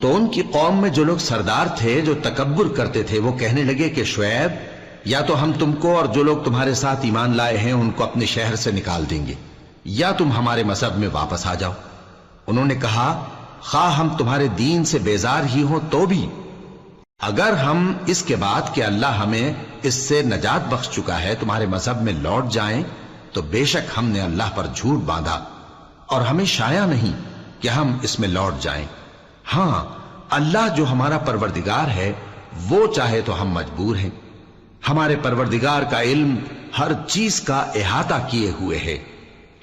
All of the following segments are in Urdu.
تو ان کی قوم میں جو لوگ سردار تھے جو تکبر کرتے تھے وہ کہنے لگے کہ شعیب یا تو ہم تم کو اور جو لوگ تمہارے ساتھ ایمان لائے ہیں ان کو اپنے شہر سے نکال دیں گے یا تم ہمارے مذہب میں واپس آ جاؤ۔ انہوں نے کہا خواہ ہم تمہارے دین سے بیزار ہی ہوں تو بھی اگر ہم اس کے بعد کہ اللہ ہمیں اس سے نجات بخش چکا ہے تمہارے مذہب میں لوٹ جائیں تو بے شک ہم نے اللہ پر جھوٹ باندھا اور ہمیں شایع نہیں کہ ہم اس میں لوٹ جائیں۔ ہاں اللہ جو ہمارا پروردگار ہے وہ چاہے تو ہم مجبور ہیں۔ ہمارے پروردگار کا علم ہر چیز کا احاطہ کیے ہوئے ہے۔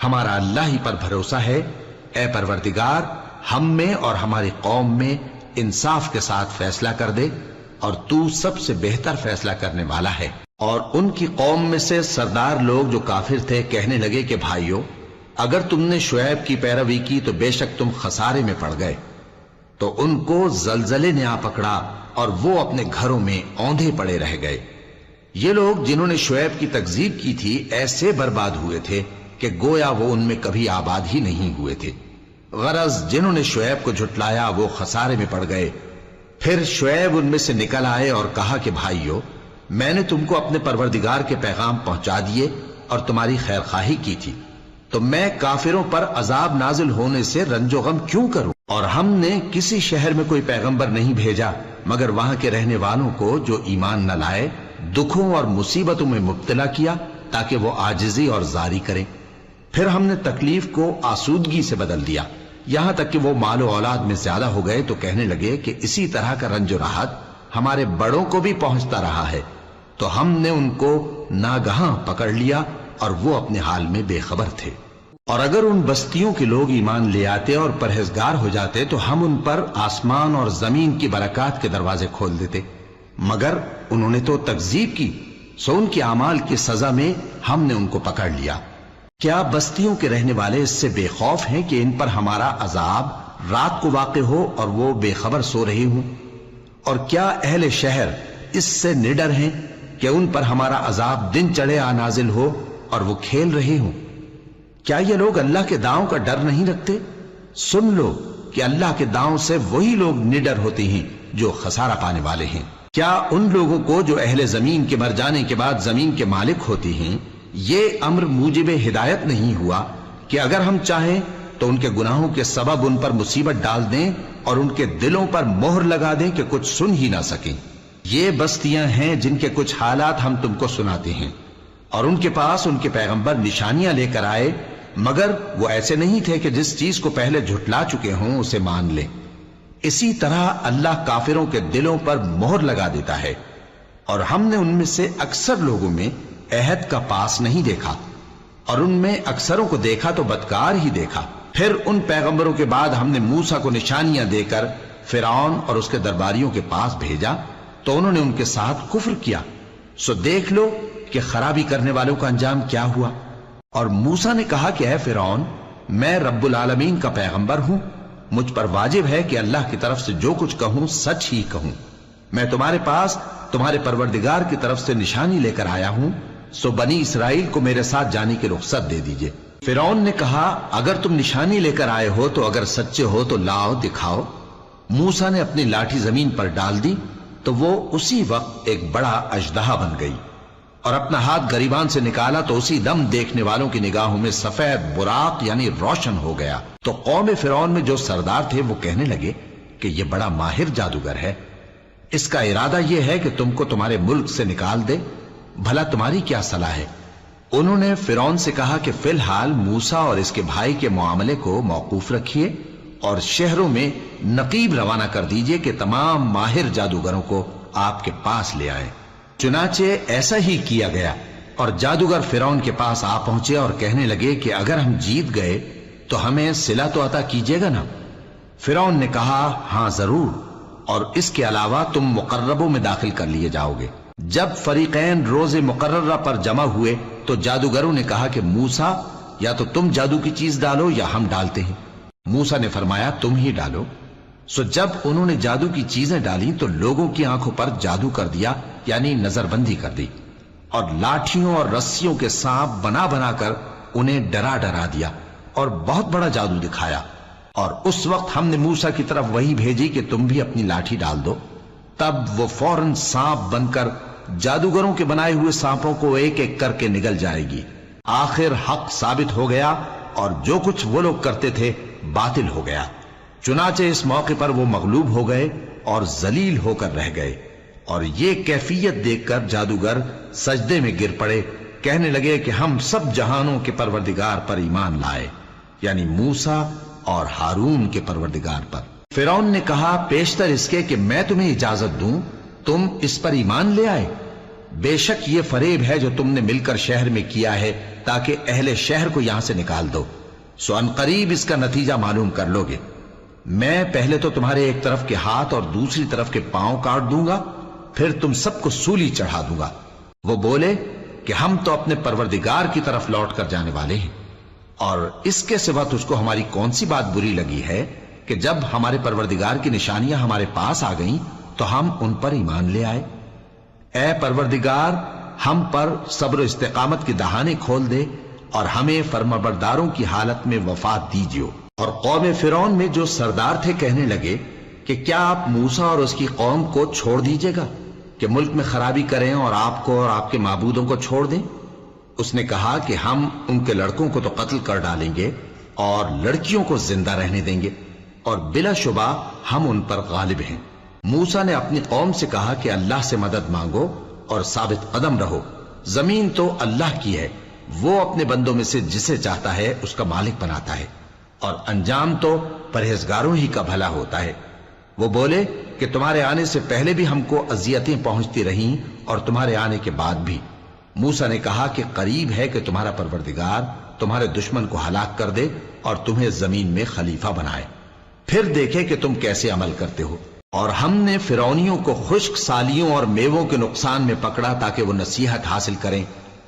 ہمارا اللہ ہی پر بھروسہ ہے۔ اے پروردگار ہم میں اور ہماری قوم میں انصاف کے ساتھ فیصلہ کر دے اور تو سب سے بہتر فیصلہ کرنے والا ہے۔ اور ان کی قوم میں سے سردار لوگ جو کافر تھے کہنے لگے کہ بھائیو اگر تم نے شعیب کی پیروی کی تو بے شک تم خسارے میں پڑ گئے۔ تو ان کو زلزلے نے آ پکڑا اور وہ اپنے گھروں میں اوندھے پڑے رہ گئے۔ یہ لوگ جنہوں نے شعیب کی تکذیب کی تھی ایسے برباد ہوئے تھے کہ گویا وہ ان میں کبھی آباد ہی نہیں ہوئے تھے۔ غرض جنہوں نے شعیب کو جھٹلایا وہ خسارے میں پڑ گئے۔ پھر شعیب ان میں سے نکل آئے اور کہا کہ بھائیو میں نے تم کو اپنے پروردگار کے پیغام پہنچا دیے اور تمہاری خیر خواہی کی تھی، تو میں کافروں پر عذاب نازل ہونے سے رنج و غم کیوں کروں؟ اور ہم نے کسی شہر میں کوئی پیغمبر نہیں بھیجا مگر وہاں کے رہنے والوں کو جو ایمان نہ لائے دکھوں اور مصیبتوں میں مبتلا کیا تاکہ وہ عاجزی اور زاری کریں۔ پھر ہم نے تکلیف کو آسودگی سے بدل دیا یہاں تک کہ وہ مال و اولاد میں زیادہ ہو گئے تو کہنے لگے کہ اسی طرح کا رنج و راحت ہمارے بڑوں کو بھی پہنچتا رہا ہے۔ تو ہم نے ان کو ناگہاں پکڑ لیا اور وہ اپنے حال میں بے خبر تھے۔ اور اگر ان بستیوں کے لوگ ایمان لے آتے اور پرہیزگار ہو جاتے تو ہم ان پر آسمان اور زمین کی برکات کے دروازے کھول دیتے، مگر انہوں نے تو تکذیب کی، سو ان کے اعمال کی سزا میں ہم نے ان کو پکڑ لیا۔ کیا بستیوں کے رہنے والے اس سے بے خوف ہیں کہ ان پر ہمارا عذاب رات کو واقع ہو اور وہ بے خبر سو رہے ہوں؟ اور کیا اہل شہر اس سے نڈر ہیں کہ ان پر ہمارا عذاب دن چڑھے آ نازل ہو اور وہ کھیل رہے ہوں؟ کیا یہ لوگ اللہ کے داؤں کا ڈر نہیں رکھتے؟ سن لو کہ اللہ کے داؤں سے وہی لوگ نڈر ہوتے ہیں جو خسارہ پانے والے ہیں۔ کیا ان لوگوں کو جو اہل زمین کے مر جانے کے بعد زمین کے مالک ہوتے ہیں یہ امر موجب ہدایت نہیں ہوا کہ اگر ہم چاہیں تو ان کے گناہوں کے سبب ان پر مصیبت ڈال دیں اور ان کے دلوں پر مہر لگا دیں کہ کچھ سن ہی نہ سکیں؟ یہ بستیاں ہیں جن کے کچھ حالات ہم تم کو سناتے ہیں، اور ان کے پاس ان کے پیغمبر نشانیاں لے کر آئے مگر وہ ایسے نہیں تھے کہ جس چیز کو پہلے جھٹلا چکے ہوں اسے مان لیں۔ اسی طرح اللہ کافروں کے دلوں پر مہر لگا دیتا ہے، اور ہم نے ان میں سے اکثر لوگوں میں عہد کا پاس نہیں دیکھا اور ان میں اکثروں کو دیکھا تو بدکار ہی دیکھا۔ پھر ان پیغمبروں کے بعد ہم نے موسیٰ کو نشانیاں دے کر فرعون اور اس کے درباریوں کے پاس بھیجا تو انہوں نے ان کے ساتھ کفر کیا، سو دیکھ لو کہ خرابی کرنے والوں کا انجام کیا ہوا۔ اور موسیٰ نے کہا کہ اے فرعون میں رب العالمین کا پیغمبر ہوں، مجھ پر واجب ہے کہ اللہ کی طرف سے جو کچھ کہوں سچ ہی کہوں۔ میں تمہارے پاس تمہارے پروردگار کی طرف سے نشانی لے کر آیا ہوں، سو بنی اسرائیل کو میرے ساتھ جانے کی رخصت دے دیجئے۔ فرعون نے کہا اگر تم نشانی لے کر آئے ہو تو اگر سچے ہو تو لاؤ دکھاؤ۔ موسیٰ نے اپنی لاٹھی زمین پر ڈال دی تو وہ اسی وقت ایک بڑا اژدہا بن گئی، اور اپنا ہاتھ گریبان سے نکالا تو اسی دم دیکھنے والوں کی نگاہوں میں سفید براق یعنی روشن ہو گیا۔ تو قوم فرعون میں جو سردار تھے وہ کہنے لگے کہ یہ بڑا ماہر جادوگر ہے، اس کا ارادہ یہ ہے کہ تم کو تمہارے ملک سے نکال دے، بھلا تمہاری کیا صلاح ہے؟ انہوں نے فرعون سے کہا کہ فی الحال موسیٰ اور اس کے بھائی کے معاملے کو موقوف رکھیے اور شہروں میں نقیب روانہ کر دیجئے کہ تمام ماہر جادوگروں کو آپ کے پاس لے آئیں۔ چنانچہ ایسا ہی کیا گیا، اور جادوگر فرعون کے پاس آ پہنچے اور کہنے لگے کہ اگر ہم جیت گئے تو ہمیں صلہ تو عطا کیجیے گا نا؟ فرعون نے کہا ہاں ضرور، اور اس کے علاوہ تم مقربوں میں داخل کر لیے جاؤ گے۔ جب فریقین روز مقررہ پر جمع ہوئے تو جادوگروں نے کہا کہ موسیٰ یا تو تم جادو کی چیز ڈالو یا ہم ڈالتے ہیں۔ موسیٰ نے فرمایا تم ہی ڈالو۔ سو جب انہوں نے جادو کی چیزیں ڈالی تو لوگوں کی آنکھوں پر جادو کر دیا یعنی نظر بندی کر دی، اور لاٹھیوں اور رسیوں کے سانپ بنا بنا کر انہیں ڈرا ڈرا دیا اور بہت بڑا جادو دکھایا، اور اس وقت ہم نے موسیٰ کی طرف وہی بھیجی کہ تم بھی اپنی لاٹھی ڈال دو، تب وہ فوراً سانپ بن کر جادوگروں کے بنائے ہوئے سانپوں کو ایک ایک کر کے نگل جائے گی۔ آخر حق ثابت ہو گیا اور جو کچھ وہ لوگ کرتے تھے باطل ہو گیا۔ چنانچہ اس موقع پر وہ مغلوب ہو گئے اور ذلیل ہو کر رہ گئے، اور یہ کیفیت دیکھ کر جادوگر سجدے میں گر پڑے، کہنے لگے کہ ہم سب جہانوں کے پروردگار پر ایمان لائے، یعنی موسیٰ اور ہارون کے پروردگار پر۔ فرعون نے کہا پیشتر اس کے کہ میں تمہیں اجازت دوں تم اس پر ایمان لے آئے، بے شک یہ فریب ہے جو تم نے مل کر شہر میں کیا ہے تاکہ اہل شہر کو یہاں سے نکال دو، سو ان قریب اس کا نتیجہ معلوم کر لو گے۔ میں پہلے تو تمہارے ایک طرف کے ہاتھ اور دوسری طرف کے پاؤں کاٹ دوں گا، پھر تم سب کو سولی چڑھا دوں گا۔ وہ بولے کہ ہم تو اپنے پروردگار کی طرف لوٹ کر جانے والے ہیں، اور اس کے سوا تجھ کو ہماری کون سی بات بری لگی ہے کہ جب ہمارے پروردگار کی نشانیاں ہمارے پاس آ گئیں تو ہم ان پر ایمان لے آئے۔ اے پروردگار، ہم پر صبر و استقامت کی دہانے کھول دے اور ہمیں فرمانبرداروں کی حالت میں وفات دیجیو۔ اور قوم فرعون میں جو سردار تھے کہنے لگے کہ کیا آپ موسیٰ اور اس کی قوم کو چھوڑ دیجیے گا کہ ملک میں خرابی کریں اور آپ کو اور آپ کے معبودوں کو چھوڑ دیں؟ اس نے کہا کہ ہم ان کے لڑکوں کو تو قتل کر ڈالیں گے اور لڑکیوں کو زندہ رہنے دیں گے، اور بلا شبہ ہم ان پر غالب ہیں۔ موسیٰ نے اپنی قوم سے کہا کہ اللہ سے مدد مانگو اور ثابت قدم رہو، زمین تو اللہ کی ہے، وہ اپنے بندوں میں سے جسے چاہتا ہے اس کا مالک بناتا ہے، اور انجام تو پرہیزگاروں ہی کا بھلا ہوتا ہے۔ وہ بولے کہ تمہارے آنے سے پہلے بھی ہم کو اذیتیں پہنچتی رہیں اور تمہارے آنے کے بعد بھی۔ موسیٰ نے کہا کہ قریب ہے کہ تمہارا پروردگار تمہارے دشمن کو ہلاک کر دے اور تمہیں زمین میں خلیفہ بنائے، پھر دیکھے کہ تم کیسے عمل کرتے ہو۔ اور ہم نے فرعونیوں کو خشک سالیوں اور میووں کے نقصان میں پکڑا تاکہ وہ نصیحت حاصل کریں،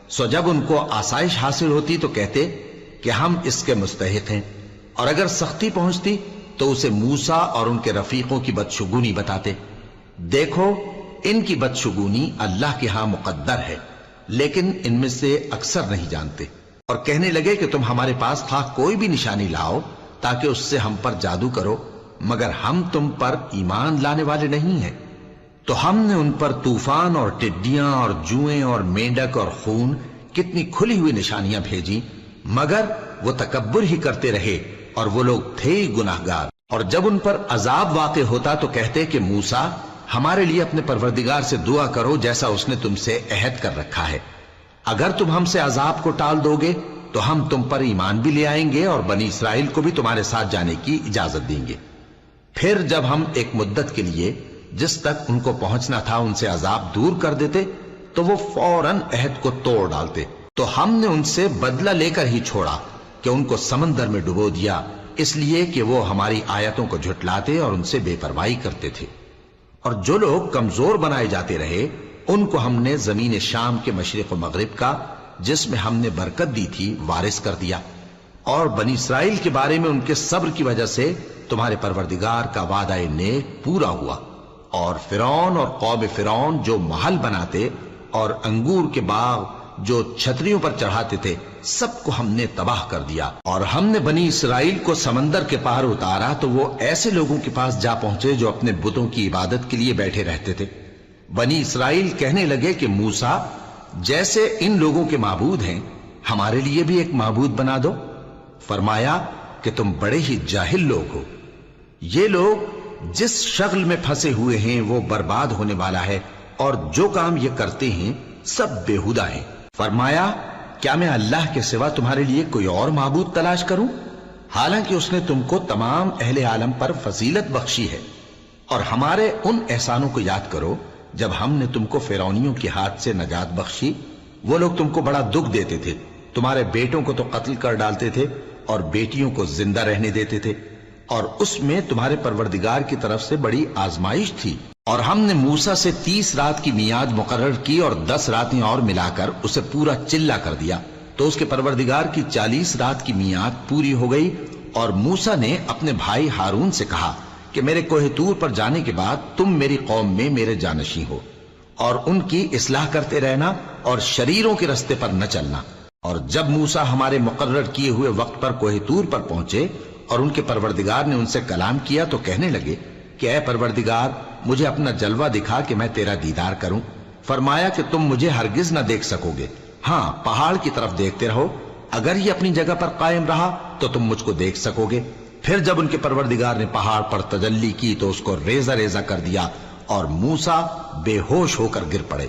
سو جب ان کو آسائش حاصل ہوتی تو کہتے کہ ہم اس کے مستحق ہیں، اور اگر سختی پہنچتی تو اسے موسیٰ اور ان کے رفیقوں کی بدشگونی بتاتے۔ دیکھو ان کی بدشگونی اللہ کے ہاں مقدر ہے، لیکن ان میں سے اکثر نہیں جانتے۔ اور کہنے لگے کہ تم ہمارے پاس خواہ کوئی بھی نشانی لاؤ تاکہ اس سے ہم پر جادو کرو، مگر ہم تم پر ایمان لانے والے نہیں ہیں۔ تو ہم نے ان پر طوفان اور ٹڈیاں اور جوئیں اور مینڈک اور خون کتنی کھلی ہوئی نشانیاں بھیجی، مگر وہ تکبر ہی کرتے رہے اور وہ لوگ تھے گناہگار۔ اور جب ان پر عذاب واقع ہوتا تو کہتے کہ موسیٰ ہمارے لیے اپنے پروردگار سے دعا کرو جیسا اس نے تم سے عہد کر رکھا ہے، اگر تم ہم سے عذاب کو ٹال دو گے تو ہم تم پر ایمان بھی لے آئیں گے اور بنی اسرائیل کو بھی تمہارے ساتھ جانے کی اجازت دیں گے۔ پھر جب ہم ایک مدت کے لیے جس تک ان کو پہنچنا تھا ان سے عذاب دور کر دیتے تو وہ فوراً عہد کو توڑ ڈالتے، تو ہم نے ان سے بدلہ لے کر ہی چھوڑا کہ ان کو سمندر میں ڈبو دیا، اس لیے کہ وہ ہماری آیتوں کو جھٹلاتے اور ان سے بے پرواہی کرتے تھے۔ اور جو لوگ کمزور بنائے جاتے رہے ان کو ہم نے زمین شام کے مشرق و مغرب کا جس میں ہم نے برکت دی تھی وارث کر دیا، اور بنی اسرائیل کے بارے میں ان کے صبر کی وجہ سے تمہارے پروردگار کا وعدہ نیک پورا ہوا۔ اور فرعون اور قوم فرعون جو محل بناتے اور انگور کے باغ جو چھتریوں پر چڑھاتے تھے سب کو ہم نے تباہ کر دیا۔ اور ہم نے بنی اسرائیل کو سمندر کے پار اتارا تو وہ ایسے لوگوں کے پاس جا پہنچے جو اپنے بتوں کی عبادت کے لیے بیٹھے رہتے تھے۔ بنی اسرائیل کہنے لگے کہ موسیٰ جیسے ان لوگوں کے معبود ہیں ہمارے لیے بھی ایک معبود بنا دو۔ فرمایا کہ تم بڑے ہی جاہل لوگ ہو، یہ لوگ جس شغل میں پھنسے ہوئے ہیں وہ برباد ہونے والا ہے، اور جو کام یہ کرتے ہیں سب بےہودہ ہیں۔ فرمایا کیا میں اللہ کے سوا تمہارے لیے کوئی اور معبود تلاش کروں، حالانکہ اس نے تم کو تمام اہل عالم پر فضیلت بخشی ہے۔ اور ہمارے ان احسانوں کو یاد کرو جب ہم نے تم کو فرعونیوں کے ہاتھ سے نجات بخشی، وہ لوگ تم کو بڑا دکھ دیتے تھے، تمہارے بیٹوں کو تو قتل کر ڈالتے تھے اور بیٹیوں کو زندہ رہنے دیتے تھے، اور اس میں تمہارے پروردگار کی طرف سے بڑی آزمائش تھی۔ اور ہم نے موسیٰ سے 30 رات کی میعاد مقرر کی اور 10 راتیں اور ملا کر اسے پورا چلہ کر دیا، تو اس کے پروردگار کی 40 رات کی میعاد پوری ہو گئی۔ اور موسیٰ نے اپنے بھائی ہارون سے کہا کہ میرے کوہ طور پر جانے کے بعد تم میری قوم میں میرے جانشین ہو، اور ان کی اصلاح کرتے رہنا اور شریروں کے رستے پر نہ چلنا۔ اور جب موسیٰ ہمارے مقرر کیے ہوئے وقت پر کوہ طور پر پہنچے اور ان کے پروردگار نے ان سے کلام کیا تو کہنے لگے کہ اے پروردگار مجھے اپنا جلوہ دکھا کہ میں تیرا دیدار کروں۔ فرمایا کہ تم مجھے ہرگز نہ دیکھ سکو گے، ہاں پہاڑ کی طرف دیکھتے رہو، اگر یہ اپنی جگہ پر قائم رہا تو تم مجھ کو دیکھ سکو گے۔ پھر جب ان کے پروردگار نے پہاڑ پر تجلی کی تو اس کو ریزہ ریزہ کر دیا اور موسیٰ بے ہوش ہو کر گر پڑے۔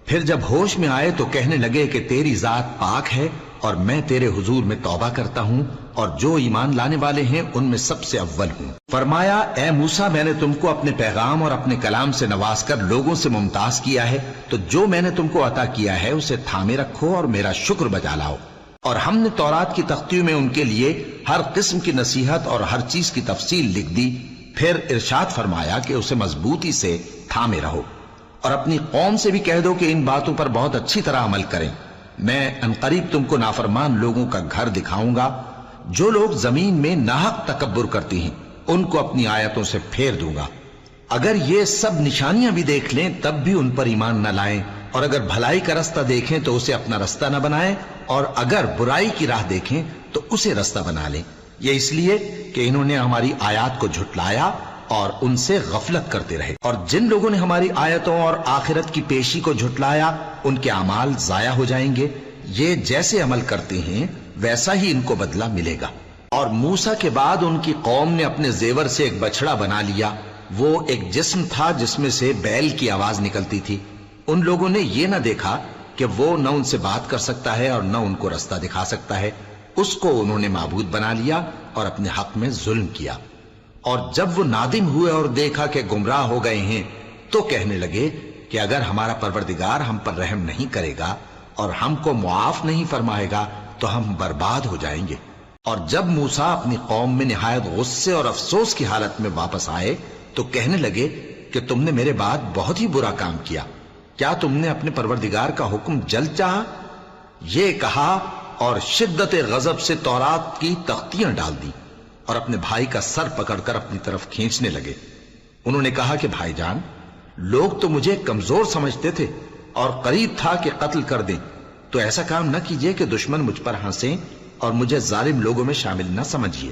پھر جب ہوش میں آئے تو کہنے لگے کہ تیری ذات پاک ہے اور میں تیرے حضور میں توبہ کرتا ہوں اور جو ایمان لانے والے ہیں ان میں سب سے اول ہوں۔ فرمایا اے موسیٰ میں نے تم کو اپنے پیغام اور اپنے کلام سے نواز کر لوگوں سے ممتاز کیا ہے، تو جو میں نے تم کو عطا کیا ہے اسے تھامے رکھو اور میرا شکر بجا لاؤ۔ اور ہم نے تورات کی تختیوں میں ان کے لیے ہر قسم کی نصیحت اور ہر چیز کی تفصیل لکھ دی۔ پھر ارشاد فرمایا کہ اسے مضبوطی سے تھامے رہو اور اپنی قوم سے بھی کہہ دو کہ ان باتوں پر بہت اچھی طرح عمل کریں۔ میں انقریب تم کو نافرمان لوگوں کا گھر دکھاؤں گا، جو لوگ زمین میں ناحق تکبر کرتی ہیں ان کو اپنی آیتوں سے پھیر دوں گا۔ اگر یہ سب نشانیاں بھی دیکھ لیں تب بھی ان پر ایمان نہ لائیں، اور اگر بھلائی کا رستہ دیکھیں تو اسے اپنا رستہ نہ بنائیں، اور اگر برائی کی راہ دیکھیں تو اسے رستہ بنا لیں۔ یہ اس لیے کہ انہوں نے ہماری آیات کو جھٹلایا اور ان سے غفلت کرتے رہے، اور جن لوگوں نے ہماری آیتوں اور آخرت کی پیشی کو جھٹلایا ان کے اعمال ضائع ہو جائیں گے۔ یہ جیسے عمل کرتے ہیں ویسا ہی ان کو بدلہ ملے گا۔ اور موسیٰ کے بعد ان کی قوم نے اپنے زیور سے ایک بچڑا بنا لیا، وہ ایک جسم تھا جس میں سے بیل کی آواز نکلتی تھی۔ ان لوگوں نے یہ نہ دیکھا کہ وہ نہ ان سے بات کر سکتا ہے اور نہ ان کو رستہ دکھا سکتا ہے، اس کو انہوں نے معبود بنا لیا اور اپنے حق میں ظلم کیا۔ اور جب وہ نادم ہوئے اور دیکھا کہ گمراہ ہو گئے ہیں تو کہنے لگے کہ اگر ہمارا پروردگار ہم پر رحم نہیں کرے گا اور ہم کو معاف نہیں فرمائے گا تو ہم برباد ہو جائیں گے۔ اور جب موسیٰ اپنی قوم میں نہایت غصے اور افسوس کی حالت میں واپس آئے تو کہنے لگے کہ تم نے میرے بعد بہت ہی برا کام کیا، کیا تم نے اپنے پروردگار کا حکم جلد چاہا؟ یہ کہا اور شدت غضب سے تورات کی تختیاں ڈال دی اور اپنے بھائی کا سر پکڑ کر اپنی طرف کھینچنے لگے۔ انہوں نے کہا کہ بھائی جان، لوگ تو مجھے کمزور سمجھتے تھے اور قریب تھا کہ قتل کر دیں، تو ایسا کام نہ کیجئے کہ دشمن مجھ پر ہنسیں اور مجھے ظالم لوگوں میں شامل نہ سمجھیے۔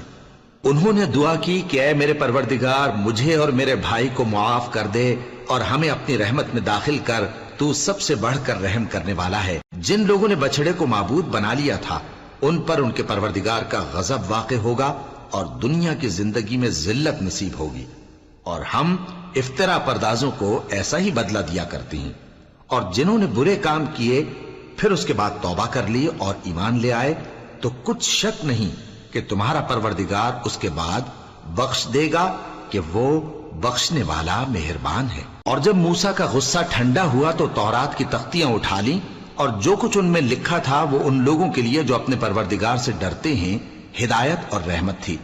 انہوں نے دعا کی کہ اے میرے پروردگار مجھے اور میرے بھائی کو معاف کر دے اور ہمیں اپنی رحمت میں داخل کر، تو سب سے بڑھ کر رحم کرنے والا ہے۔ جن لوگوں نے بچڑے کو معبود بنا لیا تھا ان پر ان کے پروردگار کا غضب واقع ہوگا اور دنیا کی زندگی میں ذلت نصیب ہوگی، اور ہم افترا پردازوں کو ایسا ہی بدلہ دیا کرتے ہیں۔ اور جنہوں نے برے کام کیے پھر اس کے بعد توبہ کر لی اور ایمان لے آئے تو کچھ شک نہیں کہ تمہارا پروردگار اس کے بعد بخش دے گا کہ وہ بخشنے والا مہربان ہے۔ اور جب موسیٰ کا غصہ ٹھنڈا ہوا تو تورات کی تختیاں اٹھا لیں، اور جو کچھ ان میں لکھا تھا وہ ان لوگوں کے لیے جو اپنے پروردگار سے ڈرتے ہیں ہدایت اور رحمت تھی۔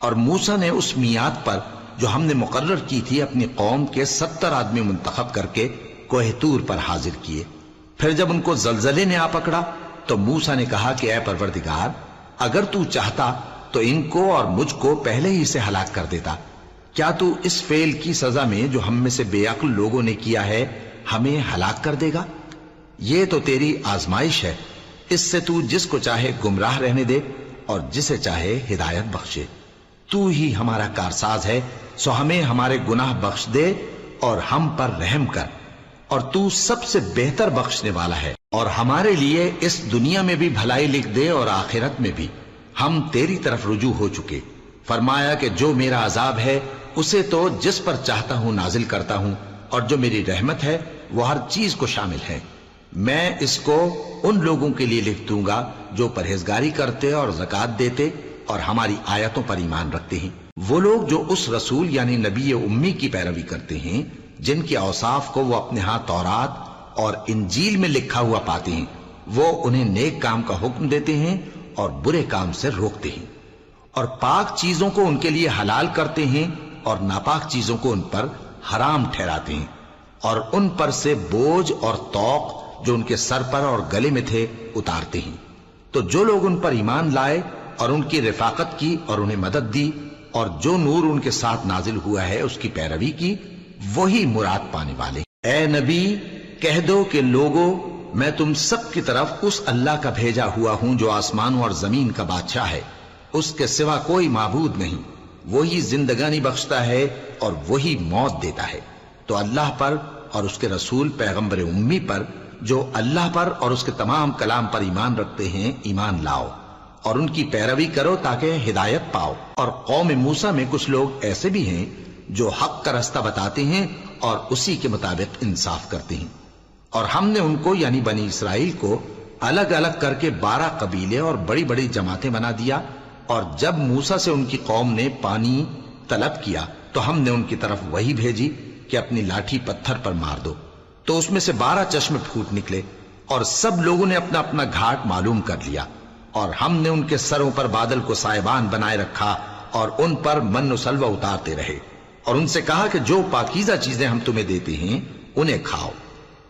اور موسیٰ نے اس میعاد پر جو ہم نے مقرر کی تھی اپنی قوم کے 70 آدمی منتخب کر کے کوہ طور پر حاضر کیے۔ پھر جب ان کو زلزلے نے آ پکڑا تو موسیٰ نے کہا کہ اے پروردگار اگر تو چاہتا تو ان کو اور مجھ کو پہلے ہی سے ہلاک کر دیتا، کیا تو اس فعل کی سزا میں جو ہم میں سے بے عقل لوگوں نے کیا ہے ہمیں ہلاک کر دے گا؟ یہ تو تیری آزمائش ہے، اس سے تو جس کو چاہے گمراہ رہنے دے اور جسے چاہے ہدایت بخشے۔ تو ہی ہمارا کارساز ہے، سو ہمیں ہمارے گناہ بخش دے اور ہم پر رحم کر، اور تو سب سے بہتر بخشنے والا ہے، اور ہمارے لیے اس دنیا میں بھی بھلائی لکھ دے اور آخرت میں بھی، ہم تیری طرف رجوع ہو چکے۔ فرمایا کہ جو میرا عذاب ہے اسے تو جس پر چاہتا ہوں نازل کرتا ہوں، اور جو میری رحمت ہے وہ ہر چیز کو شامل ہے۔ میں اس کو ان لوگوں کے لیے لکھ دوں گا جو پرہیزگاری کرتے اور زکوٰۃ دیتے اور ہماری آیتوں پر ایمان رکھتے ہیں، وہ لوگ جو اس رسول یعنی نبی امی کی پیروی کرتے ہیں جن کے اوصاف کو وہ اپنے ہاں تورات اور انجیل میں لکھا ہوا پاتے ہیں، وہ انہیں نیک کام کا حکم دیتے ہیں اور برے کام سے روکتے ہیں، اور پاک چیزوں کو ان کے لیے حلال کرتے ہیں اور ناپاک چیزوں کو ان پر حرام ٹھہراتے ہیں، اور ان پر سے بوجھ اور طوق جو ان کے سر پر اور گلے میں تھے اتارتے ہیں۔ تو جو لوگ ان پر ایمان لائے اور ان کی رفاقت کی اور انہیں مدد دی اور جو نور ان کے ساتھ نازل ہوا ہے اس کی پیروی کی، وہی مراد پانے والے۔ اے نبی کہہ دو کہ لوگو میں تم سب کی طرف اس اللہ کا بھیجا ہوا ہوں جو آسمانوں اور زمین کا بادشاہ ہے، اس کے سوا کوئی معبود نہیں، وہی زندگانی بخشتا ہے اور وہی موت دیتا ہے۔ تو اللہ پر اور اس کے رسول پیغمبر امی پر، جو اللہ پر اور اس کے تمام کلام پر ایمان رکھتے ہیں، ایمان لاؤ اور ان کی پیروی کرو تاکہ ہدایت پاؤ۔ اور قوم موسیٰ میں کچھ لوگ ایسے بھی ہیں جو حق کا رستہ بتاتے ہیں اور اسی کے مطابق انصاف کرتے ہیں۔ اور ہم نے ان کو یعنی بنی اسرائیل کو الگ الگ کر کے 12 قبیلے اور بڑی بڑی جماعتیں بنا دیا، اور جب موسیٰ سے ان کی قوم نے پانی طلب کیا تو ہم نے ان کی طرف وہی بھیجی کہ اپنی لاٹھی پتھر پر مار دو، تو اس میں سے 12 چشمے پھوٹ نکلے، اور سب لوگوں نے اپنا اپنا گھاٹ معلوم کر لیا، اور ہم نے ان کے سروں پر بادل کو سائبان بنائے رکھا اور ان پر من و سلوہ اتارتے رہے، اور ان سے کہا کہ جو پاکیزہ چیزیں ہم تمہیں دیتے ہیں انہیں کھاؤ۔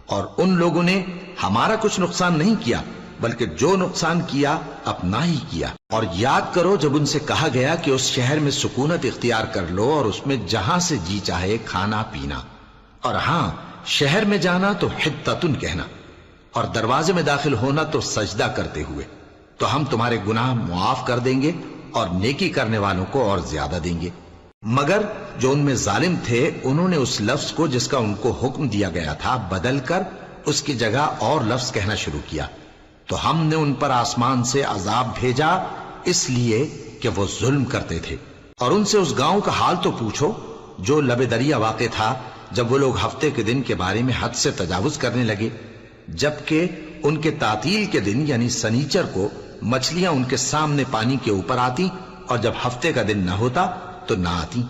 اور ان لوگوں نے ہمارا کچھ نقصان نہیں کیا، بلکہ جو نقصان کیا اپنا ہی کیا۔ اور یاد کرو جب ان سے کہا گیا کہ اس شہر میں سکونت اختیار کر لو اور اس میں جہاں سے جی چاہے کھانا پینا، اور ہاں شہر میں جانا تو حتتن کہنا، اور دروازے میں داخل ہونا تو سجدہ کرتے ہوئے، تو ہم تمہارے گناہ معاف کر دیں گے اور نیکی کرنے والوں کو اور زیادہ دیں گے۔ مگر جو ان میں ظالم تھے انہوں نے اس لفظ کو جس کا ان کو حکم دیا گیا تھا بدل کر اس کی جگہ اور لفظ کہنا شروع کیا، تو ہم نے ان پر آسمان سے عذاب بھیجا اس لیے کہ وہ ظلم کرتے تھے۔ اور ان سے اس گاؤں کا حال تو پوچھو جو لب دریا واقع تھا، جب وہ لوگ ہفتے کے دن کے بارے میں حد سے تجاوز کرنے لگے، جبکہ ان کے تعطیل کے دن یعنی سنیچر کو مچھلیاں ان کے سامنے پانی کے اوپر آتی، اور جب ہفتے کا دن نہ ہوتا تو نہ آتی۔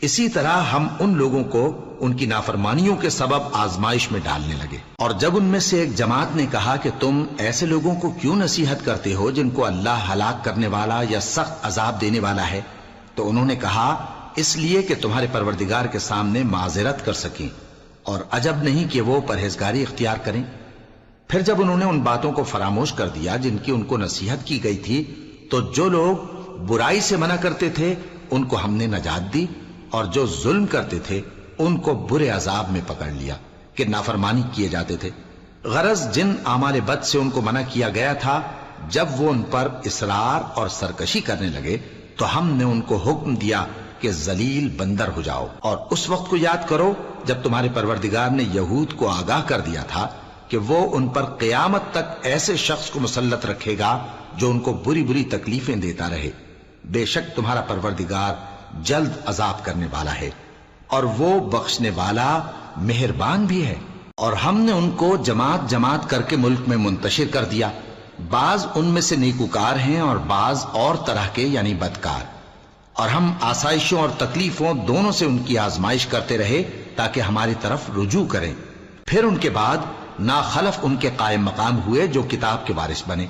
اسی طرح ہم ان لوگوں کو ان کی نافرمانیوں کے سبب آزمائش میں ڈالنے لگے۔ اور جب ان میں سے ایک جماعت نے کہا کہ تم ایسے لوگوں کو کیوں نصیحت کرتے ہو جن کو اللہ ہلاک کرنے والا یا سخت عذاب دینے والا ہے، تو انہوں نے کہا اس لیے کہ تمہارے پروردگار کے سامنے معذرت کر سکیں، اور عجب نہیں کہ وہ پرہیزگاری اختیار کریں۔ پھر جب انہوں نے ان باتوں کو فراموش کر دیا جن کی ان کو نصیحت کی گئی تھی، تو جو لوگ برائی سے منع کرتے تھے ان کو ہم نے نجات دی، اور جو ظلم کرتے تھے ان کو برے عذاب میں پکڑ لیا کہ نافرمانی کیے جاتے تھے۔ غرض جن اعمال بد سے ان کو منع کیا گیا تھا، جب وہ ان پر اصرار اور سرکشی کرنے لگے تو ہم نے ان کو حکم دیا کہ ذلیل بندر ہو جاؤ۔ اور اس وقت کو یاد کرو جب تمہارے پروردگار نے یہود کو آگاہ کر دیا تھا کہ وہ ان پر قیامت تک ایسے شخص کو مسلط رکھے گا جو ان کو بری بری تکلیفیں دیتا رہے۔ بے شک تمہارا پروردگار جلد عذاب کرنے والا ہے، اور وہ بخشنے والا مہربان بھی ہے۔ اور ہم نے ان کو جماعت جماعت کر کے ملک میں منتشر کر دیا، بعض ان میں سے نیکوکار ہیں اور بعض اور طرح کے یعنی بدکار، اور ہم آسائشوں اور تکلیفوں دونوں سے ان کی آزمائش کرتے رہے تاکہ ہماری طرف رجوع کریں۔ پھر ان کے بعد ناخلف ان کے قائم مقام ہوئے جو کتاب کے وارث بنے۔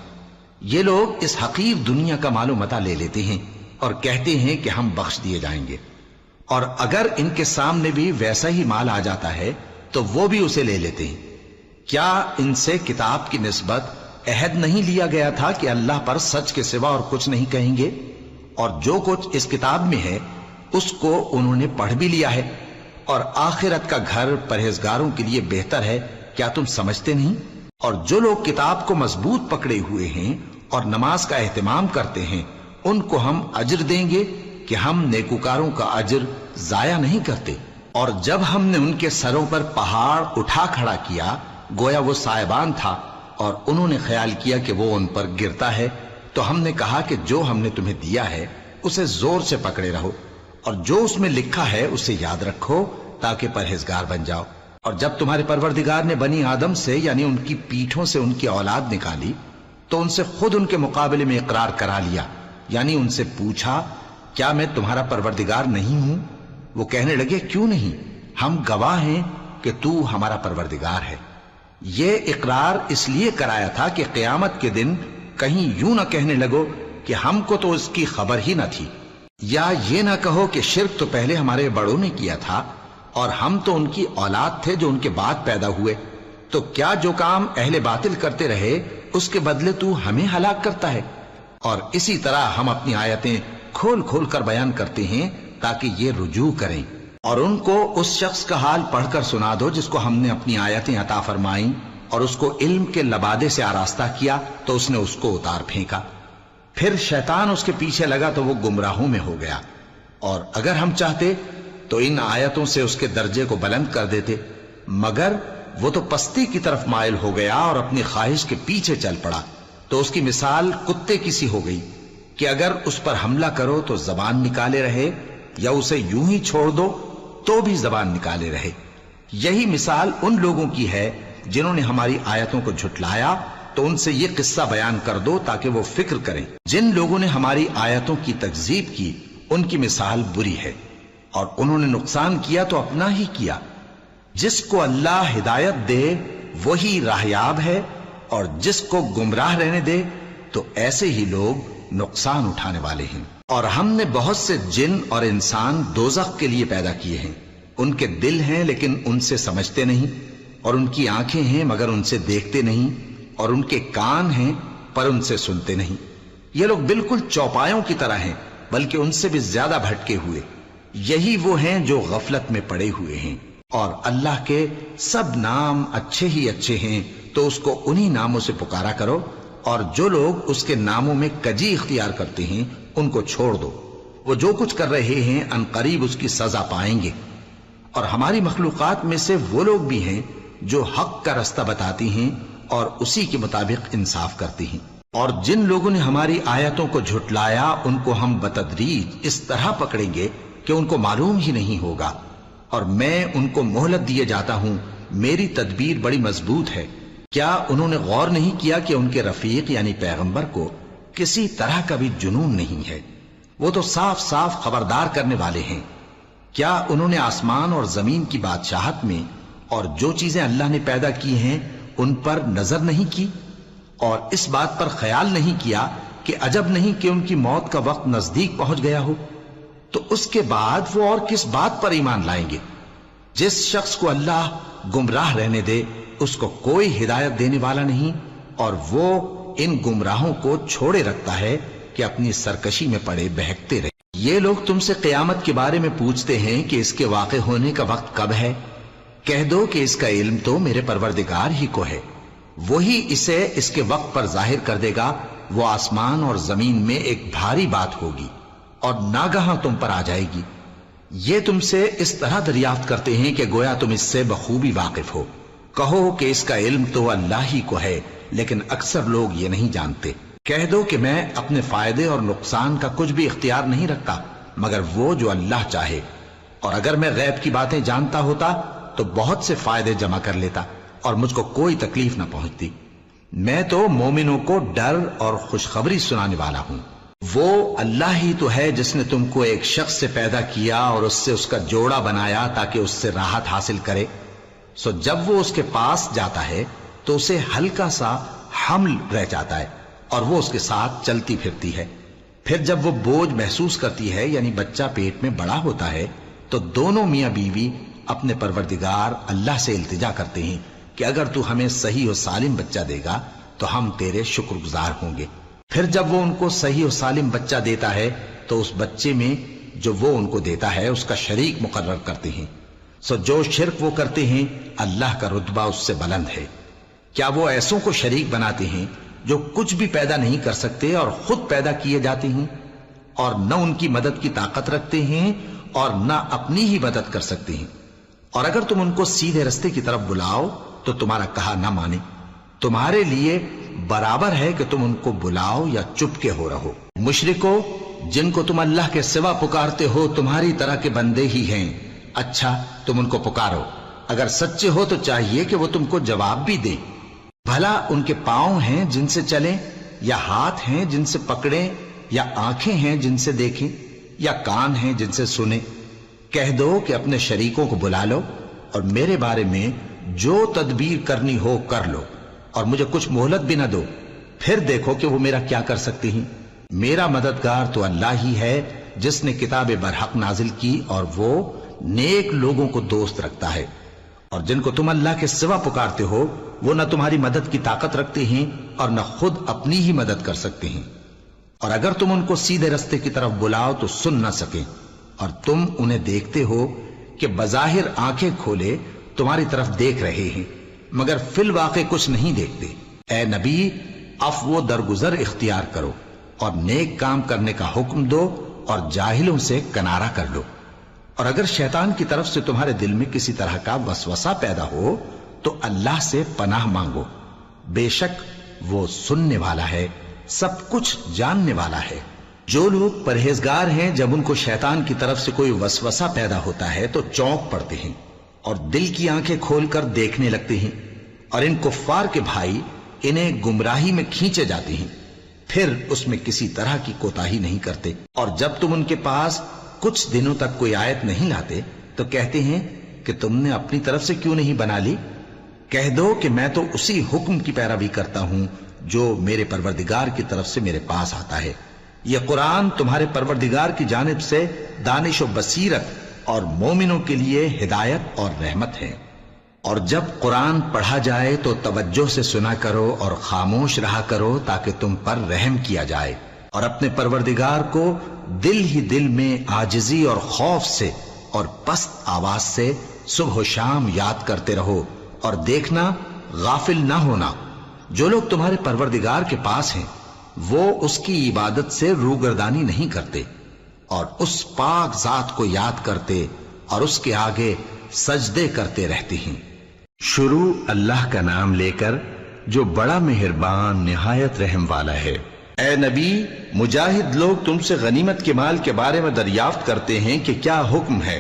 یہ لوگ اس حقیر دنیا کا مال و متاع لے لیتے ہیں اور کہتے ہیں کہ ہم بخش دیے جائیں گے، اور اگر ان کے سامنے بھی ویسا ہی مال آ جاتا ہے تو وہ بھی اسے لے لیتے ہیں۔ کیا ان سے کتاب کی نسبت عہد نہیں لیا گیا تھا کہ اللہ پر سچ کے سوا اور کچھ نہیں کہیں گے؟ اور جو کچھ اس کتاب میں ہے اس کو انہوں نے پڑھ بھی لیا ہے، اور آخرت کا گھر پرہیزگاروں کے لیے بہتر ہے، کیا تم سمجھتے نہیں؟ اور جو لوگ کتاب کو مضبوط پکڑے ہوئے ہیں اور نماز کا اہتمام کرتے ہیں ان کو ہم اجر دیں گے کہ ہم نیکوکاروں کا اجر ضائع نہیں کرتے۔ اور جب ہم نے ان کے سروں پر پہاڑ اٹھا کھڑا کیا گویا وہ سائبان تھا، اور انہوں نے خیال کیا کہ وہ ان پر گرتا ہے، تو ہم نے کہا کہ جو ہم نے تمہیں دیا ہے اسے زور سے پکڑے رہو، اور جو اس میں لکھا ہے اسے یاد رکھو تاکہ پرہیزگار بن جاؤ۔ اور جب تمہارے پروردگار نے بنی آدم سے یعنی ان کی پیٹھوں سے ان کی اولاد نکالی تو ان سے خود ان کے مقابلے میں اقرار کرا لیا، یعنی ان سے پوچھا کیا میں تمہارا پروردگار نہیں ہوں؟ وہ کہنے لگے کیوں نہیں، ہم گواہ ہیں کہ تو ہمارا پروردگار ہے۔ یہ اقرار اس لیے کرایا تھا کہ قیامت کے دن کہیں یوں نہ کہنے لگو کہ ہم کو تو اس کی خبر ہی نہ تھی، یا یہ نہ کہو کہ شرک تو پہلے ہمارے بڑوں نے کیا تھا اور ہم تو ان کی اولاد تھے جو ان کے بعد پیدا ہوئے، تو کیا جو کام اہل باطل کرتے رہے اس کے بدلے تو ہمیں ہلاک کرتا ہے؟ اور اسی طرح ہم اپنی آیتیں کھول کھول کر بیان کرتے ہیں تاکہ یہ رجوع کریں۔ اور ان کو اس شخص کا حال پڑھ کر سنا دو جس کو ہم نے اپنی آیتیں عطا فرمائیں اور اس کو علم کے لبادے سے آراستہ کیا تو اس نے اس کو اتار پھینکا۔ پھر شیطان اس کے پیچھے لگا تو وہ گمراہوں میں ہو گیا، اور اگر ہم چاہتے تو ان آیتوں سے اس کے درجے کو بلند کر دیتے، مگر وہ تو پستی کی طرف مائل ہو گیا اور اپنی خواہش کے پیچھے چل پڑا، تو اس کی مثال کتے کی سی ہو گئی کہ اگر اس پر حملہ کرو تو زبان نکالے رہے، یا اسے یوں ہی چھوڑ دو تو بھی زبان نکالے رہے۔ یہی مثال ان لوگوں کی ہے جنہوں نے ہماری آیتوں کو جھٹلایا، تو ان سے یہ قصہ بیان کر دو تاکہ وہ فکر کریں۔ جن لوگوں نے ہماری آیتوں کی تکذیب کی ان کی مثال بری ہے، اور انہوں نے نقصان کیا تو اپنا ہی کیا۔ جس کو اللہ ہدایت دے وہی راہیاب ہے، اور جس کو گمراہ رہنے دے تو ایسے ہی لوگ نقصان اٹھانے والے ہیں۔ اور ہم نے بہت سے جن اور انسان دوزخ کے لیے پیدا کیے ہیں، ان کے دل ہیں لیکن ان سے سمجھتے نہیں، اور ان کی آنکھیں ہیں مگر ان سے دیکھتے نہیں، اور ان کے کان ہیں پر ان سے سنتے نہیں۔ یہ لوگ بالکل چوپایوں کی طرح ہیں، بلکہ ان سے بھی زیادہ بھٹکے ہوئے۔ یہی وہ ہیں جو غفلت میں پڑے ہوئے ہیں۔ اور اللہ کے سب نام اچھے ہی اچھے ہیں، تو اس کو انہی ناموں سے پکارا کرو، اور جو لوگ اس کے ناموں میں کجی اختیار کرتے ہیں ان کو چھوڑ دو۔ وہ جو کچھ کر رہے ہیں ان قریب اس کی سزا پائیں گے۔ اور ہماری مخلوقات میں سے وہ لوگ بھی ہیں جو حق کا رستہ بتاتی ہیں اور اسی کے مطابق انصاف کرتی ہیں۔ اور جن لوگوں نے ہماری آیتوں کو جھٹلایا ان کو ہم بتدریج اس طرح پکڑیں گے کہ ان کو معلوم ہی نہیں ہوگا، اور میں ان کو مہلت دیے جاتا ہوں، میری تدبیر بڑی مضبوط ہے۔ کیا انہوں نے غور نہیں کیا کہ ان کے رفیق یعنی پیغمبر کو کسی طرح کا بھی جنون نہیں ہے؟ وہ تو صاف صاف خبردار کرنے والے ہیں۔ کیا انہوں نے آسمان اور زمین کی بادشاہت میں اور جو چیزیں اللہ نے پیدا کی ہیں ان پر نظر نہیں کی، اور اس بات پر خیال نہیں کیا کہ عجب نہیں کہ ان کی موت کا وقت نزدیک پہنچ گیا ہو؟ تو اس کے بعد وہ اور کس بات پر ایمان لائیں گے؟ جس شخص کو اللہ گمراہ رہنے دے اس کو کوئی ہدایت دینے والا نہیں، اور وہ ان گمراہوں کو چھوڑے رکھتا ہے کہ اپنی سرکشی میں پڑے بہکتے رہے۔ یہ لوگ تم سے قیامت کے بارے میں پوچھتے ہیں کہ اس کے واقع ہونے کا وقت کب ہے؟ کہہ دو کہ اس کا علم تو میرے پروردگار ہی کو ہے، وہی اسے اس کے وقت پر ظاہر کر دے گا۔ وہ آسمان اور زمین میں ایک بھاری بات ہوگی اور ناگہاں تم پر آ جائے گی۔ یہ تم سے اس طرح دریافت کرتے ہیں کہ گویا تم اس سے بخوبی واقف ہو۔ کہو کہ اس کا علم تو اللہ ہی کو ہے، لیکن اکثر لوگ یہ نہیں جانتے۔ کہہ دو کہ میں اپنے فائدے اور نقصان کا کچھ بھی اختیار نہیں رکھتا مگر وہ جو اللہ چاہے، اور اگر میں غیب کی باتیں جانتا ہوتا تو بہت سے فائدے جمع کر لیتا اور مجھ کو کوئی تکلیف نہ پہنچتی۔ میں تو مومنوں کو ڈر اور خوشخبری سنانے والا ہوں۔ وہ اللہ ہی تو ہے جس نے تم کو ایک شخص سے پیدا کیا اور اس سے اس کا جوڑا بنایا تاکہ اس سے راحت حاصل کرے۔ سو جب وہ اس کے پاس جاتا ہے تو اسے ہلکا سا حمل رہ جاتا ہے اور وہ اس کے ساتھ چلتی پھرتی ہے۔ پھر جب وہ بوجھ محسوس کرتی ہے یعنی بچہ پیٹ میں بڑا ہوتا ہے تو دونوں میاں بیوی اپنے پروردگار اللہ سے التجا کرتے ہیں کہ اگر تو ہمیں صحیح و سالم بچہ دے گا تو ہم تیرے شکر گزار ہوں گے۔ پھر جب وہ ان کو صحیح و سالم بچہ دیتا ہے تو اس بچے میں جو وہ ان کو دیتا ہے اس کا شریک مقرر کرتے ہیں۔ سو جو شرک وہ کرتے ہیں اللہ کا رتبہ اس سے بلند ہے۔ کیا وہ ایسوں کو شریک بناتے ہیں جو کچھ بھی پیدا نہیں کر سکتے اور خود پیدا کیے جاتے ہیں، اور نہ ان کی مدد کی طاقت رکھتے ہیں اور نہ اپنی ہی مدد کر سکتے ہیں؟ اور اگر تم ان کو سیدھے رستے کی طرف بلاؤ تو تمہارا کہا نہ مانے۔ تمہارے لیے برابر ہے کہ تم ان کو بلاؤ یا چپ کے ہو رہو۔ مشرکو، جن کو تم اللہ کے سوا پکارتے ہو تمہاری طرح کے بندے ہی ہیں۔ اچھا تم ان کو پکارو، اگر سچے ہو تو چاہیے کہ وہ تم کو جواب بھی دیں۔ بھلا ان کے پاؤں ہیں جن سے چلیں، یا ہاتھ ہیں جن سے پکڑیں، یا آنکھیں ہیں جن سے دیکھیں، یا کان ہیں جن سے سنیں؟ کہہ دو کہ اپنے شریکوں کو بلا لو اور میرے بارے میں جو تدبیر کرنی ہو کر لو، اور مجھے کچھ مہلت بھی نہ دو، پھر دیکھو کہ وہ میرا کیا کر سکتے ہیں۔ میرا مددگار تو اللہ ہی ہے جس نے کتاب برحق نازل کی، اور وہ نیک لوگوں کو دوست رکھتا ہے۔ اور جن کو تم اللہ کے سوا پکارتے ہو وہ نہ تمہاری مدد کی طاقت رکھتے ہیں اور نہ خود اپنی ہی مدد کر سکتے ہیں، اور اگر تم ان کو سیدھے رستے کی طرف بلاؤ تو سن نہ سکیں، اور تم انہیں دیکھتے ہو کہ بظاہر آنکھیں کھولے تمہاری طرف دیکھ رہے ہیں مگر فی الواقع کچھ نہیں دیکھتے۔ اے نبی، عفو و درگزر اختیار کرو اور نیک کام کرنے کا حکم دو اور جاہلوں سے کنارہ کر لو۔ اور اگر شیطان کی طرف سے تمہارے دل میں کسی طرح کا وسوسہ پیدا ہو تو اللہ سے پناہ مانگو، بے شک وہ سننے والا ہے، سب کچھ جاننے والا ہے۔ جو لوگ پرہیزگار ہیں جب ان کو شیطان کی طرف سے کوئی وسوسہ پیدا ہوتا ہے تو چونک پڑتے ہیں اور دل کی آنکھیں کھول کر دیکھنے لگتے ہیں، اور ان کفار کے بھائی انہیں گمراہی میں کھینچے جاتے ہیں، پھر اس میں کسی طرح کی کوتاہی نہیں کرتے۔ اور جب تم ان کے پاس کچھ دنوں تک کوئی آیت نہیں لاتے تو کہتے ہیں کہ تم نے اپنی طرف سے کیوں نہیں بنا لی؟ کہہ دو کہ میں تو اسی حکم کی پیروی کرتا ہوں جو میرے پروردگار کی طرف سے میرے پاس آتا ہے۔ یہ قرآن تمہارے پروردگار کی جانب سے دانش و بصیرت اور مومنوں کے لیے ہدایت اور رحمت ہے۔ اور جب قرآن پڑھا جائے تو توجہ سے سنا کرو اور خاموش رہا کرو تاکہ تم پر رحم کیا جائے، اور اپنے پروردگار کو دل ہی دل میں عاجزی اور خوف سے اور پست آواز سے صبح و شام یاد کرتے رہو، اور دیکھنا غافل نہ ہونا، جو لوگ تمہارے پروردگار کے پاس ہیں وہ اس کی عبادت سے روگردانی نہیں کرتے اور اس پاک ذات کو یاد کرتے اور اس کے آگے سجدے کرتے رہتے ہیں۔ شروع اللہ کا نام لے کر جو بڑا مہربان نہایت رحم والا ہے۔ اے نبی، مجاہد لوگ تم سے غنیمت کے مال کے بارے میں دریافت کرتے ہیں کہ کیا حکم ہے۔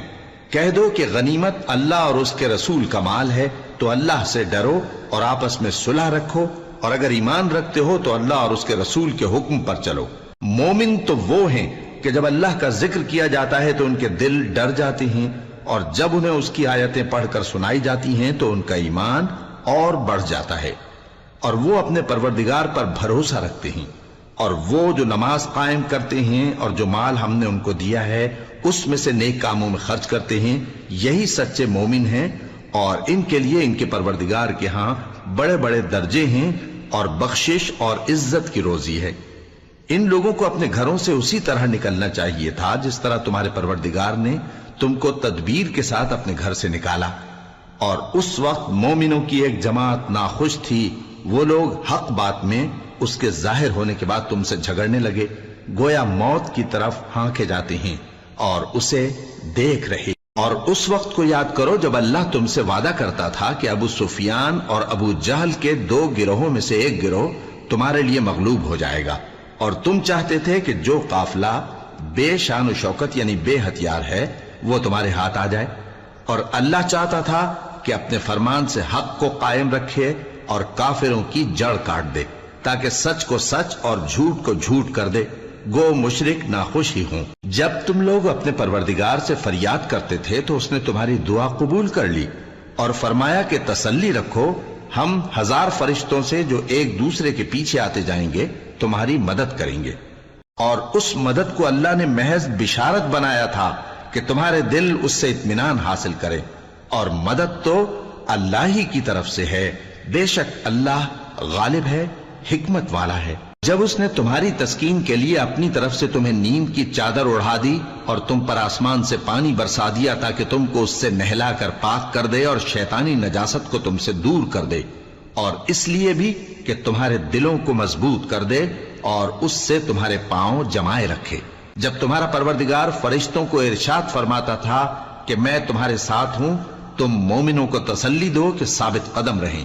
کہہ دو کہ غنیمت اللہ اور اس کے رسول کا مال ہے، تو اللہ سے ڈرو اور آپس میں صلح رکھو، اور اگر ایمان رکھتے ہو تو اللہ اور اس کے رسول کے حکم پر چلو۔ مومن تو وہ ہیں کہ جب اللہ کا ذکر کیا جاتا ہے تو ان کے دل ڈر جاتے ہیں، اور جب انہیں اس کی آیتیں پڑھ کر سنائی جاتی ہیں تو ان کا ایمان اور بڑھ جاتا ہے، اور وہ اپنے پروردگار پر بھروسہ رکھتے ہیں۔ اور وہ جو نماز قائم کرتے ہیں اور جو مال ہم نے ان کو دیا ہے اس میں سے نیک کاموں میں خرچ کرتے ہیں، یہی سچے مومن ہیں، اور ان کے لیے ان کے پروردگار کے ہاں بڑے بڑے درجے ہیں اور بخشش اور عزت کی روزی ہے۔ ان لوگوں کو اپنے گھروں سے اسی طرح نکلنا چاہیے تھا جس طرح تمہارے پروردگار نے تم کو تدبیر کے ساتھ اپنے گھر سے نکالا، اور اس وقت مومنوں کی ایک جماعت ناخوش تھی، وہ لوگ حق بات میں اس کے ظاہر ہونے کے بعد تم سے جھگڑنے لگے، گویا موت کی طرف ہانکے جاتے ہیں اور اسے دیکھ رہے۔ اور اس وقت کو یاد کرو جب اللہ تم سے وعدہ کرتا تھا کہ ابو سفیان اور ابو جہل کے 2 گروہوں میں سے ایک گروہ تمہارے لیے مغلوب ہو جائے گا، اور تم چاہتے تھے کہ جو قافلہ بے شان و شوکت یعنی بے ہتھیار ہے وہ تمہارے ہاتھ آ جائے، اور اللہ چاہتا تھا کہ اپنے فرمان سے حق کو قائم رکھے اور کافروں کی جڑ کاٹ دے، تاکہ سچ کو سچ اور جھوٹ کو جھوٹ کر دے، گو مشرک ناخوش ہی ہوں۔ جب تم لوگ اپنے پروردگار سے فریاد کرتے تھے تو اس نے تمہاری دعا قبول کر لی اور فرمایا کہ تسلی رکھو، ہم 1000 فرشتوں سے جو ایک دوسرے کے پیچھے آتے جائیں گے تمہاری مدد کریں گے۔ اور اس مدد کو اللہ نے محض بشارت بنایا تھا کہ تمہارے دل اس سے اطمینان حاصل کرے، اور مدد تو اللہ ہی کی طرف سے ہے، بے شک اللہ غالب ہے، حکمت والا ہے۔ جب اس نے تمہاری تسکین کے لیے اپنی طرف سے تمہیں نیند کی چادر اڑھا دی اور تم پر آسمان سے پانی برسا دیا تاکہ تم کو اس سے نہلا کر پاک کر دے اور شیطانی نجاست کو تم سے دور کر دے، اور اس لیے بھی کہ تمہارے دلوں کو مضبوط کر دے اور اس سے تمہارے پاؤں جمائے رکھے۔ جب تمہارا پروردگار فرشتوں کو ارشاد فرماتا تھا کہ میں تمہارے ساتھ ہوں، تم مومنوں کو تسلی دو کہ ثابت قدم رہیں،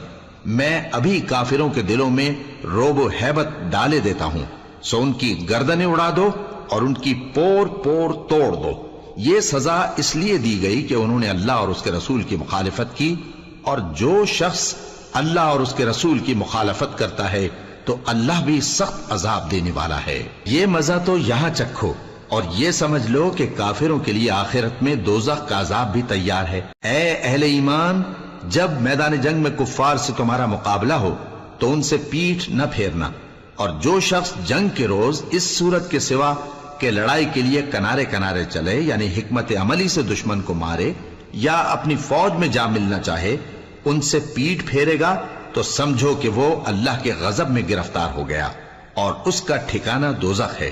میں ابھی کافروں کے دلوں میں روب و ہیبت ڈالے دیتا ہوں، سو ان کی گردنیں اڑا دو اور ان کی پور پور توڑ دو۔ یہ سزا اس لیے دی گئی کہ انہوں نے اللہ اور اس کے رسول کی مخالفت کی، اور جو شخص اللہ اور اس کے رسول کی مخالفت کرتا ہے تو اللہ بھی سخت عذاب دینے والا ہے۔ یہ مزہ تو یہاں چکھو، اور یہ سمجھ لو کہ کافروں کے لیے آخرت میں دوزخ کا عذاب بھی تیار ہے۔ اے اہل ایمان، جب میدان جنگ میں کفار سے تمہارا مقابلہ ہو تو ان سے پیٹھ نہ پھیرنا، اور جو شخص جنگ کے روز اس صورت کے سوا کہ لڑائی کے لیے کنارے کنارے چلے یعنی حکمت عملی سے دشمن کو مارے یا اپنی فوج میں جا ملنا چاہے، ان سے پیٹھ پھیرے گا تو سمجھو کہ وہ اللہ کے غضب میں گرفتار ہو گیا، اور اس کا ٹھکانہ دوزخ ہے،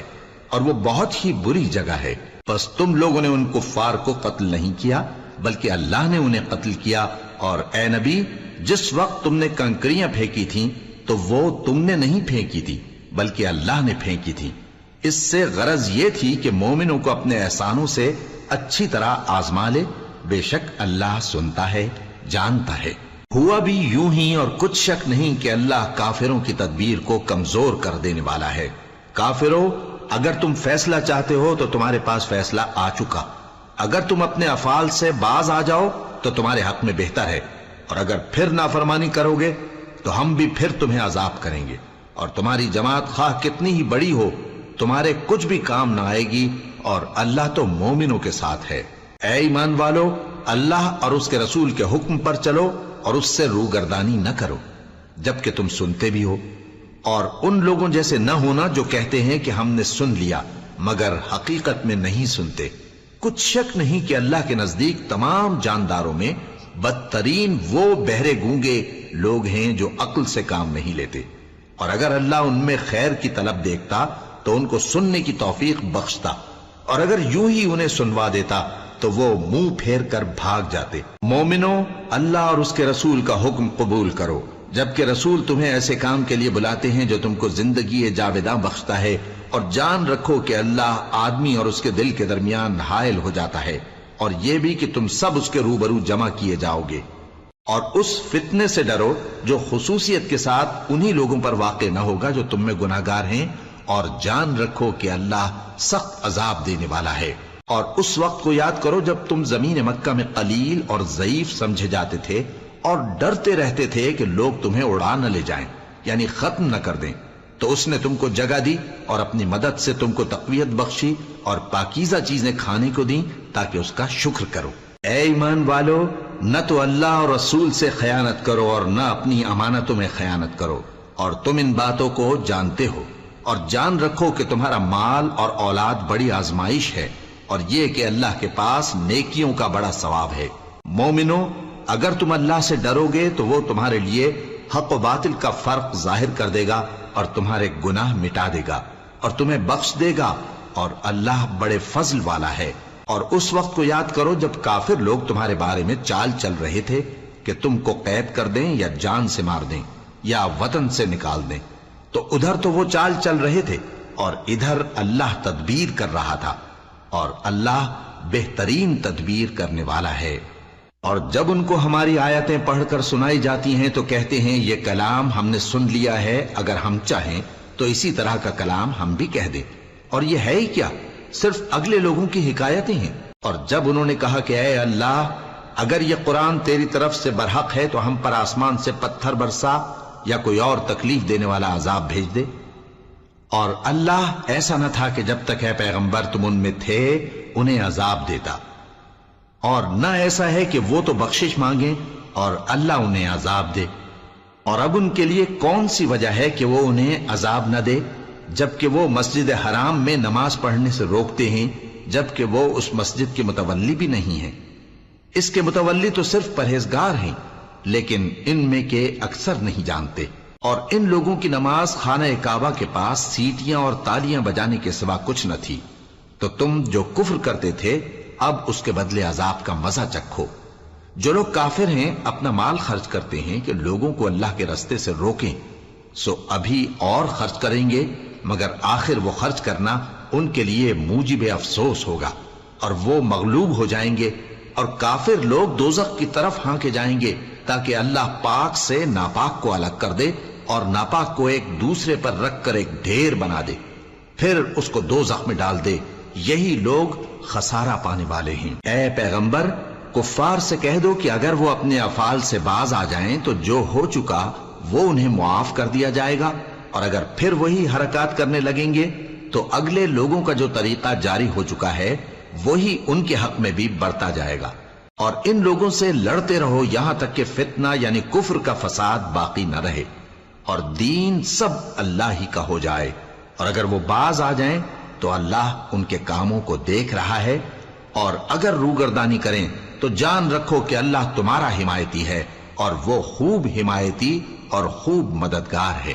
اور وہ بہت ہی بری جگہ ہے۔ پس تم لوگوں نے ان کفار کو قتل نہیں کیا بلکہ اللہ نے انہیں قتل کیا، اور اے نبی، جس وقت تم نے کنکریاں پھینکی تھیں تو وہ تم نے نہیں پھینکی تھی بلکہ اللہ نے پھینکی تھی، اس سے غرض یہ تھی کہ مومنوں کو اپنے احسانوں سے اچھی طرح آزما لے، بے شک اللہ سنتا ہے، جانتا ہے۔ ہوا بھی یوں ہی، اور کچھ شک نہیں کہ اللہ کافروں کی تدبیر کو کمزور کر دینے والا ہے۔ کافروں، اگر تم فیصلہ چاہتے ہو تو تمہارے پاس فیصلہ آ چکا، اگر تم اپنے افعال سے باز آ جاؤ تو تمہارے حق میں بہتر ہے، اور اگر پھر نافرمانی کرو گے تو ہم بھی پھر تمہیں عذاب کریں گے، اور تمہاری جماعت خواہ کتنی ہی بڑی ہو تمہارے کچھ بھی کام نہ آئے گی، اور اللہ تو مومنوں کے ساتھ ہے۔ اے ایمان والو، اللہ اور اس کے رسول کے حکم پر چلو اور اس سے روگردانی نہ کرو جبکہ تم سنتے بھی ہو، اور ان لوگوں جیسے نہ ہونا جو کہتے ہیں کہ ہم نے سن لیا مگر حقیقت میں نہیں سنتے۔ کچھ شک نہیں کہ اللہ کے نزدیک تمام جانداروں میں بدترین وہ بہرے گونگے لوگ ہیں جو عقل سے کام نہیں لیتے، اور اگر اللہ ان میں خیر کی طلب دیکھتا تو ان کو سننے کی توفیق بخشتا، اور اگر یوں ہی انہیں سنوا دیتا تو وہ منہ پھیر کر بھاگ جاتے۔ مومنوں، اللہ اور اس کے رسول کا حکم قبول کرو جبکہ رسول تمہیں ایسے کام کے لیے بلاتے ہیں جو تم کو زندگی جاوداں بخشتا ہے، اور جان رکھو کہ اللہ آدمی اور اس کے دل کے درمیان حائل ہو جاتا ہے، اور یہ بھی کہ تم سب اس کے روبرو جمع کیے جاؤ گے، اور اس فتنے سے ڈرو جو خصوصیت کے ساتھ انہی لوگوں پر واقع نہ ہوگا جو تم میں گناہگار ہیں، اور جان رکھو کہ اللہ سخت عذاب دینے والا ہے۔ اور اس وقت کو یاد کرو جب تم زمین مکہ میں قلیل اور ضعیف سمجھے جاتے تھے اور ڈرتے رہتے تھے کہ لوگ تمہیں اڑا نہ لے جائیں، یعنی ختم نہ کر دیں، تو اس نے تم کو جگہ دی اور اپنی مدد سے تم کو تقویت بخشی اور پاکیزہ چیزیں کھانے کو دیں تاکہ اس کا شکر کرو۔ اے ایمان والو، نہ تو اللہ اور رسول سے خیانت کرو اور نہ اپنی امانتوں میں خیانت کرو، اور تم ان باتوں کو جانتے ہو، اور جان رکھو کہ تمہارا مال اور اولاد بڑی آزمائش ہے، اور یہ کہ اللہ کے پاس نیکیوں کا بڑا ثواب ہے۔ مومنوں، اگر تم اللہ سے ڈرو گے تو وہ تمہارے لیے حق و باطل کا فرق ظاہر کر دے گا اور تمہارے گناہ مٹا دے گا اور تمہیں بخش دے گا، اور اللہ بڑے فضل والا ہے۔ اور اس وقت کو یاد کرو جب کافر لوگ تمہارے بارے میں چال چل رہے تھے کہ تم کو قید کر دیں یا جان سے مار دیں یا وطن سے نکال دیں، تو ادھر تو وہ چال چل رہے تھے اور ادھر اللہ تدبیر کر رہا تھا، اور اللہ بہترین تدبیر کرنے والا ہے۔ اور جب ان کو ہماری آیتیں پڑھ کر سنائی جاتی ہیں تو کہتے ہیں یہ کلام ہم نے سن لیا ہے، اگر ہم چاہیں تو اسی طرح کا کلام ہم بھی کہہ دیں، اور یہ ہے ہی کیا، صرف اگلے لوگوں کی حکایتیں ہیں۔ اور جب انہوں نے کہا کہ اے اللہ، اگر یہ قرآن تیری طرف سے برحق ہے تو ہم پر آسمان سے پتھر برسا یا کوئی اور تکلیف دینے والا عذاب بھیج دے، اور اللہ ایسا نہ تھا کہ جب تک اے پیغمبر تم ان میں تھے انہیں عذاب دیتا، اور نہ ایسا ہے کہ وہ تو بخشش مانگیں اور اللہ انہیں عذاب دے۔ اور اب ان کے لیے کون سی وجہ ہے کہ وہ انہیں عذاب نہ دے، جبکہ وہ مسجد حرام میں نماز پڑھنے سے روکتے ہیں، جبکہ وہ اس مسجد کے متولی بھی نہیں ہیں۔ اس کے متولی تو صرف پرہیزگار ہیں، لیکن ان میں کے اکثر نہیں جانتے۔ اور ان لوگوں کی نماز خانہ کعبہ کے پاس سیٹیاں اور تالیاں بجانے کے سوا کچھ نہ تھی، تو تم جو کفر کرتے تھے اب اس کے بدلے عذاب کا مزہ چکھو۔ جو لوگ کافر ہیں اپنا مال خرچ کرتے ہیں کہ لوگوں کو اللہ کے رستے سے روکیں، سو ابھی اور خرچ کریں گے، مگر آخر وہ خرچ کرنا ان کے لیے موجب افسوس ہوگا، اور وہ مغلوب ہو جائیں گے، اور کافر لوگ دوزخ کی طرف ہانکے جائیں گے تاکہ اللہ پاک سے ناپاک کو الگ کر دے اور ناپاک کو ایک دوسرے پر رکھ کر ایک ڈھیر بنا دے، پھر اس کو دوزخ میں ڈال دے۔ یہی لوگ خسارہ پانے والے ہیں۔ اے پیغمبر، کفار سے کہہ دو کہ اگر وہ اپنے افعال سے باز آ جائیں تو جو ہو چکا وہ انہیں معاف کر دیا جائے گا، اور اگر پھر وہی حرکات کرنے لگیں گے تو اگلے لوگوں کا جو طریقہ جاری ہو چکا ہے وہی ان کے حق میں بھی برتا جائے گا۔ اور ان لوگوں سے لڑتے رہو یہاں تک کہ فتنہ یعنی کفر کا فساد باقی نہ رہے اور دین سب اللہ ہی کا ہو جائے، اور اگر وہ باز آ جائیں تو اللہ ان کے کاموں کو دیکھ رہا ہے، اور اگر روگردانی کریں تو جان رکھو کہ اللہ تمہارا حمایتی ہے، اور وہ خوب حمایتی اور خوب مددگار ہے۔